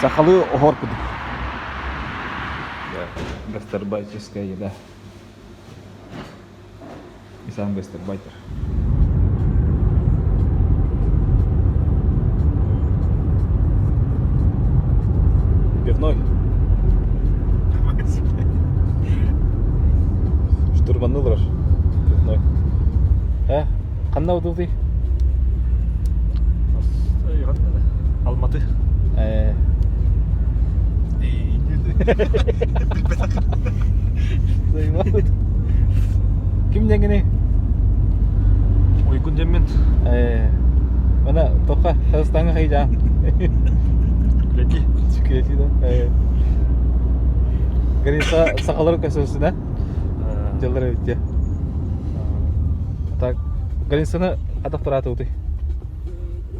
Сахалы огор кудук. Гастарбайтерская еда. И сам гастарбайтер. Пивной. Штурманылар. Пивной. Қандай удуды? Алматы. Ким дегені? Ойгун жеммен. Мана тоқа Қазақстанға қайда? Күлети. Күлети да. Граница сақалар көсөсі да? Жылдары өтте. Так, границаны қадақ тұраты өті?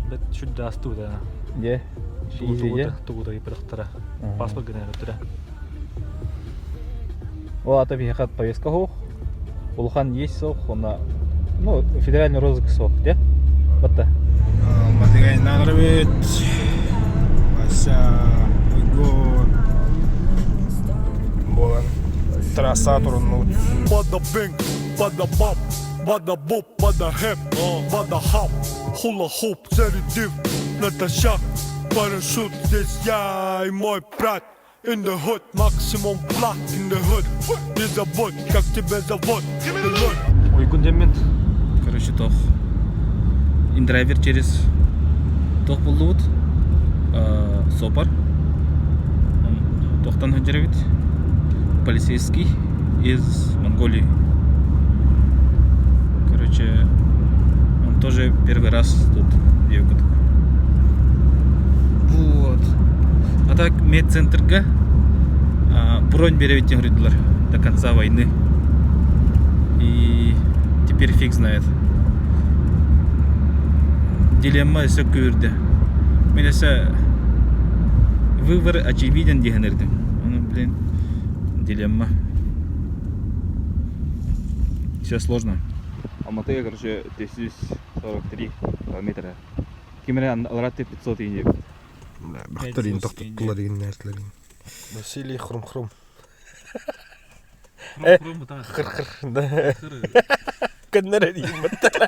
Бет шүдді асты өті. Е? Туғуды епіріқтара. Паспорт генер өттірі. Ол ата бейхат повестка хоқ. Улхан есть соқ, она, ну, федеральный розыск соқ, де? Батта. Алматыға нағырып өт. Баса, ойгон. Болан. Трасса тұрын өт. Bada bing, bada bop, bada boop, bada hip, bada hop, hula hoop, zet het diep, net een shot, parachute, dit jij, mooi praat. In de hood, maximum plat in de hood. Dit is een bot, kijk je bent een bot, de hood. Ойгун жеммен. Короче, тох. Индрайвер через тох болдут. Сопар. Тохтан Хаджаровит. Полицейский из Монголии. Короче, он тоже первый раз тут ехал. Вот. А так медцентрга бронь беревить говорит до конца войны. И теперь фиг знает. Дилемма все кюрде. Мен есе выбор очевиден дегенердим. Ну, блин, дилемма. Все сложно. Алматы, короче, 1043 километра. Кемере алраты 500 индек. Бақтырын тоқтаттылар деген нәрселерін. Василий хрум-хрум. Хыр-хыр. Көннер әдейін мұттала.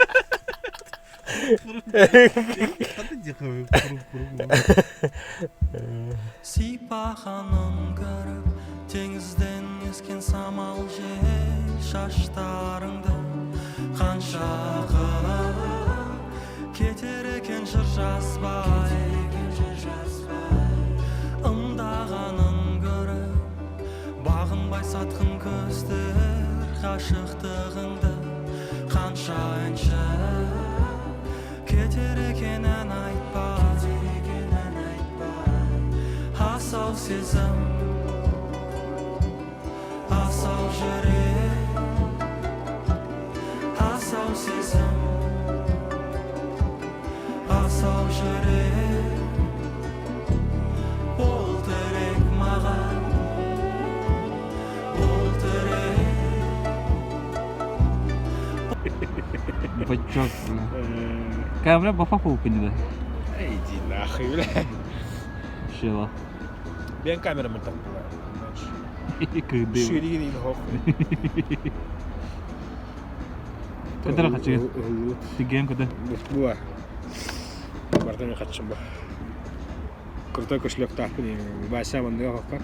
Сипағанын көріп, теңізден ескен самал жел шаштарыңды қаншаға кетер екен жыр жазбай ымдағанын көріп, бағынбай сатқын көздер ғашықтығыңды қанша әнші кетер екен ән айтпай асау сезім асау жүрек асау сезім асау жүрек ол тірек маған ол тірек Бачок, бля. Камера бафа полка не да. Иди нахуй, бля. Шила. Мен камерамын так Кыды. Шириген ин хоқ. Кадра хачы. Тиген куда? Буа. Бартами хачым ба. Крутой кошелек тапын. Баса ман не хоқ.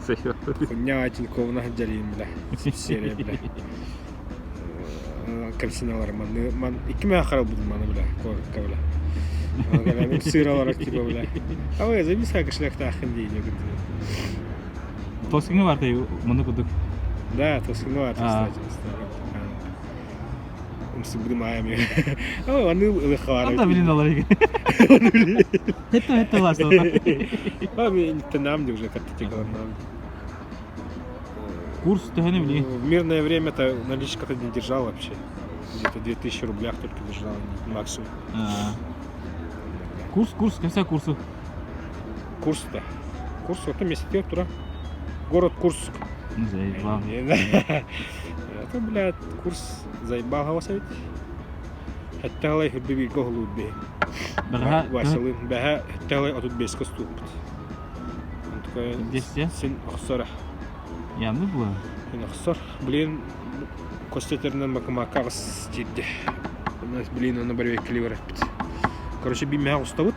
Сахи. Хуйня один ковна жалин, бля. Серия, бля. Капсиналар ман 2 май қарал будым маны, бля. Корка, бля. Мен сыралар типа, бля. А вы записай кошелек тахын дейін. Тоскинга бар тей, мұны күдік. Да, тоскинга бар, кстати. Умсы будем аями. Ой, аны ылыққалар. Анда білін алар екен. Хетті ласта. Мен тенам де уже картотекалар. Курс тәхәне білі. В мирное время-то наличка-то не держал вообще. Где-то 2000 рублях только держал максимум. Курс, кәсә курсы? Курс-то. Курс, вот месяц тура. Город Курск. Заебал. Это, блядь, курс заебал голоса ведь. Хәтта алай хөрбеби гоглуд бе. Василын бәһә хәтта алай отут бес коступ. Десте? Сен охсора. Ямны була. Сен охсор. Блин, костетернен бакыма кагыс жидди. Блин, оны бір век кілі бит. Короче, би мәғ ұстабыт.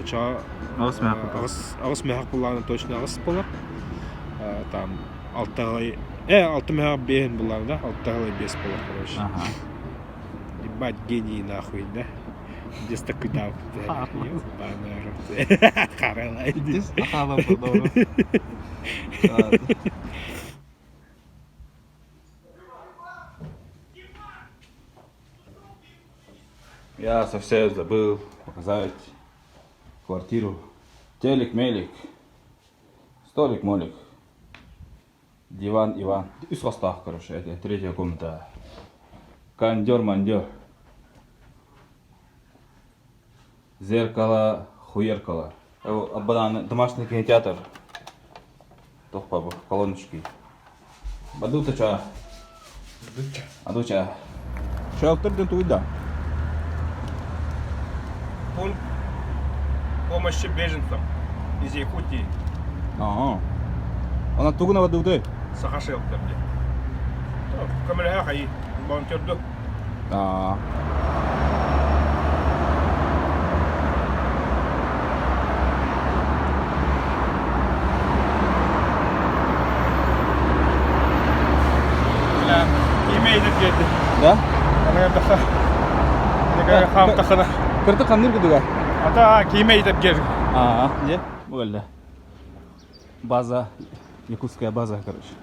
Ача... Ағыс мәғ бұлар. Ағыс мәғ бұларны точно ағыс бұлар. Там, алты мәғ бейін бұлар да, алтағылай бес бұлар, короче. Ага. Ебать, гений нахуй, да? Здесь такой дав. Қарайлай. Дес aqaba doğru. Я совсем забыл показать квартиру. Телек-мелик, столик-молик, диван, Иван. И состав, короче, это третья комната. Кондер-мандер. Зеркало, хуеркало. Абадан домашний кинотеатр. Тохпа, колоночки. Бадутача. Адуча. Шелтерден туйда. Пункт помощи беженцам из Якутии. Ага. Она тугна бадуты. Сахашелтерде. Камера хай, волонтерду. А. Имеет где-то. Да? Она отдыха. Такая хам тахана. Кырты камнир гудуга. А та кимеет где-то. А, где? Вольно. База, якутская база, короче.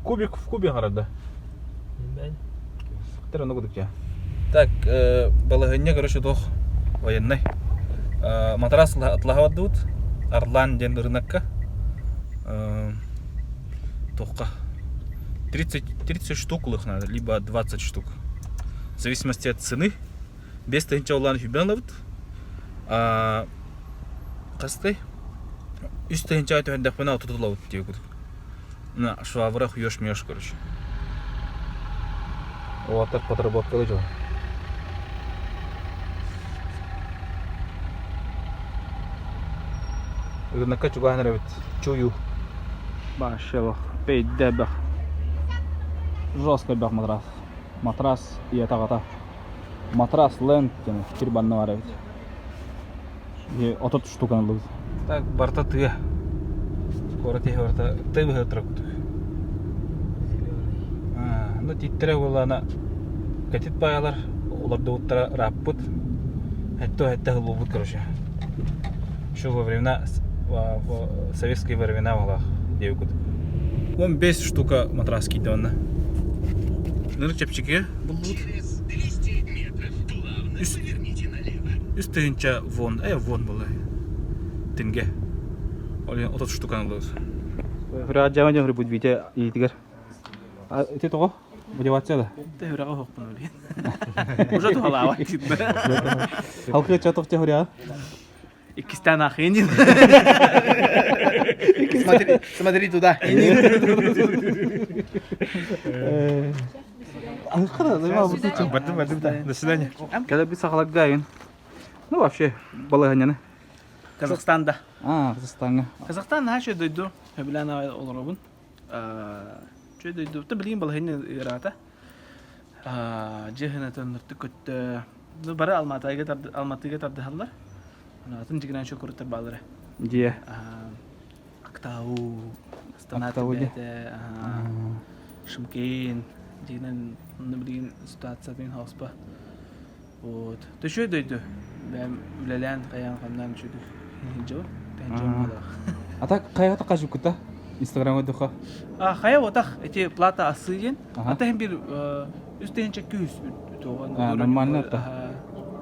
Кубик в кубе города. Так, балагынне, короче, тох военный. Матрас отлагавадут, Орлан ден рынокка. Тохка 30 штук лых надо, либо 20 штук. В зависимости от цены. Без тенча улан фибенлавд. Кастай. Üst тенча это дапана тутулавд тегуд. На швабрах ёш мёш, короче. Вот так подработка лежала. Рынокка чуга нравится. Чую. Башевах, пейдебах. Жестко бях матрас. Матрас и это гата. Матрас ленд, кирбан наваривать. И вот эта штука надо. Так, барта ты. Скоро тебе барта. Ты выход тракут. Ну титтре была на катит паялар. Уларда утра раппут. Это глубут, короче. Еще во времена, в советские времена была. Вон без штука матрас кидана. Нырчапчике булут. Üstünce вон, вон была. Тенге. Олен отот штука булут. Хра жаман жаман будет видео и тигр. А ты того? Мотивация да? Ты хра хох панули. Уже то халава кидна. Халкы чатов те хра. Икистан ахинин. Смотри туда. До свидания. Когда бы сахалак гаин. Ну вообще, балаганяны. Казахстанда. Казахстан. Казахстан наша дойду. Хабилана олробун. Че дойду. Ты блин балагани ирата. Жехна тонныртыкот. Ну бара Алматыга тардыхаллар. Атын жигнан шокур табалары. Где? Актау. Астана Тбете. Шымкент. Жигнан блин ситуация бин хоспа. Вот. Ты что дойду? Ben Ülelen kayan kamdan çocuk. Hijau. Tenjau malah. А так кайга такажу кута. Инстаграмга духа. Kaya otak eti plata asıyen. Aha. Hatta hem bir üstten çekiyoruz. Нормально это.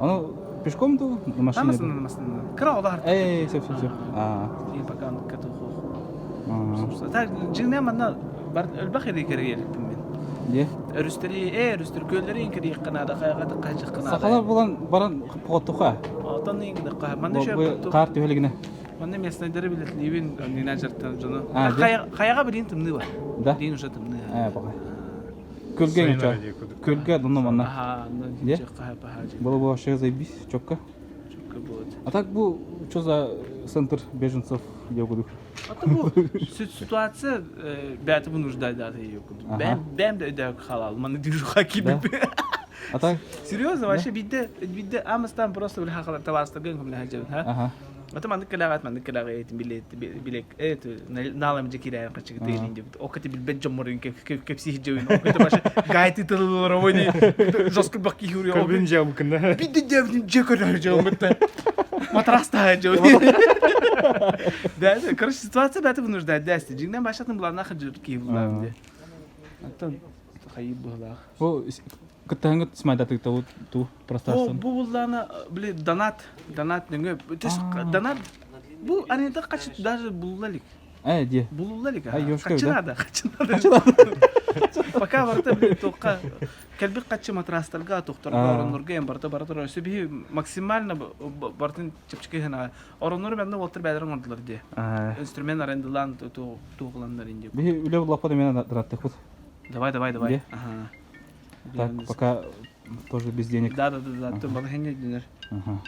Оно пешком то на машине? Namazını. Kıra olar. Все. Diye bakan katuhu. Ta jinne manna bar البخير كريل بمن. Где? Rüsteri gölleri inkiri yıkınada kayagada kaycık kınada. Сахалар булан баран поготуха. Atan inkide kay. Manda şey Бу кар төһөлегенә. Manda mesnedere bilet livin nina jartan jono. Ah, Kayaga bilin tımны var. Да? Din uşa tımны. Бага. Көлге нече? Көлге донно манна. Ага, ну Где? чекка пахаджи. Было бы вообще заебись, чётко. Чекка будет. А так был, что за центр беженцев, я буду? А bu ситуация бәті бұны нуждайды аты yok. Ага. Бәм де ödek халал. Маны движуха кибіп. А так, Серьезно, вообще бидде амыстан просто бір хақалар табарыстырген көмілі хажабын, ха? ага. Ата манды кілағат етін билек, налам же кирайын қачығы дейін деп. Оқыты білбет жомырын кепсі жауын. Оқыты башы гайты тылылыр ойны. Жоскы бақки хүрі. Көбін жауым күнді. Бидде жауын жекөрі жауын бітті. Матраста жауын. Да, короче, ситуация бәті бұны нуждайды дәсті. Жиңнен башатын бұлар нақы жүр кейіп бұларым де. Аттан қайып бұлақ. О, кытаңы смайда ты ту пространство. Бұл бұлланы, біле, донат нөңе. Донат, бұл аренда қачы даже бұллалик. Де. Бұллалик. Ай, ёшка, да? Қачынады. Пока барта, біле, тоққа кәлбек қачы матрастарға, тоқтарға, оранурға ем барта. Сөбі максимально бартын чепчікейхіна. Орануры бәнді олтыр бәдірін ордылар де. Инструмент арендылан туғыландар инде. Бе үле лапады мене дратты худ. Давай. Где? Ага. Так, пока тоже без денег. Да, ты бала хене динер. Ага.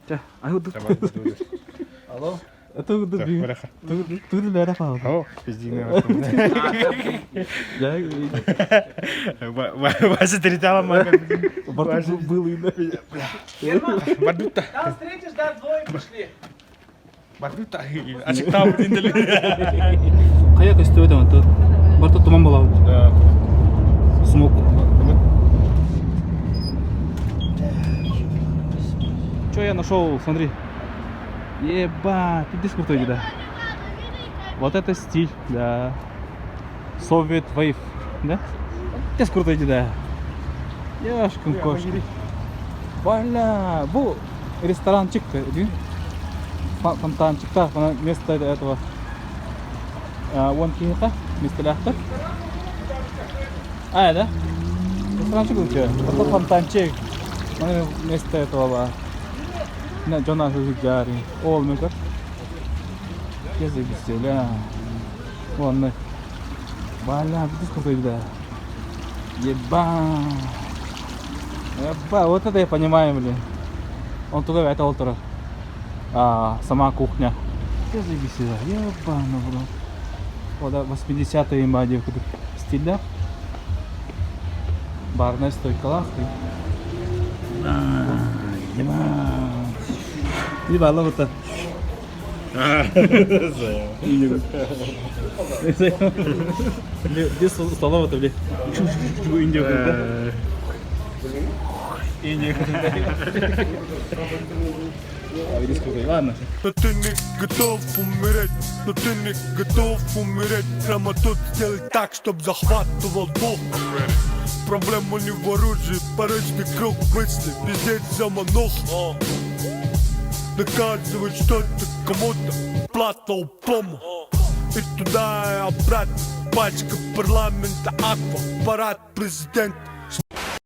Тя, ай уд. Алло? Это уд би. Ты да рафа. О, пиздіне. Я Басы теритала мага. барта был и да. Бардута. Там встретишь, да, двое пришли. Бардута. Açık tavır indeli. Каяк истебет аны. Барта туман болабы. Смог. Что я нашел, смотри. Ебать, ты крутой, да. Вот это стиль, да. Совет Wave, да? Ты крутой, да. Яшкин кошка. Валя, бу ресторанчик, фонтанчик, да, вместо этого. Вон киха, вместо ляхта. Да? Ресторанчик у тебя. Вот фонтанчик. Вместо этого. На Джона Хузигари. Олмекар. Я заебись, ля. Вон, Валя, ты сколько да. Еба, вот это я понимаю, блин. Он туда, это олтера. Сама кухня. Я заебись, еба, ну, блин. Вот 80-е имади стиль, да? Барная стойка, лавка. Не балла вот так. Где столова-то, блин? Индия. Ладно. Но ты не готов умереть, но ты не готов умереть. Прямо тут сделай так, чтоб захватывал дух. Проблема не в оружии, порочный круг мысли, пиздец заманух. Доказывать что-то кому-то, плата у промо. И туда и обратно, пачка парламента, аква, парад президента.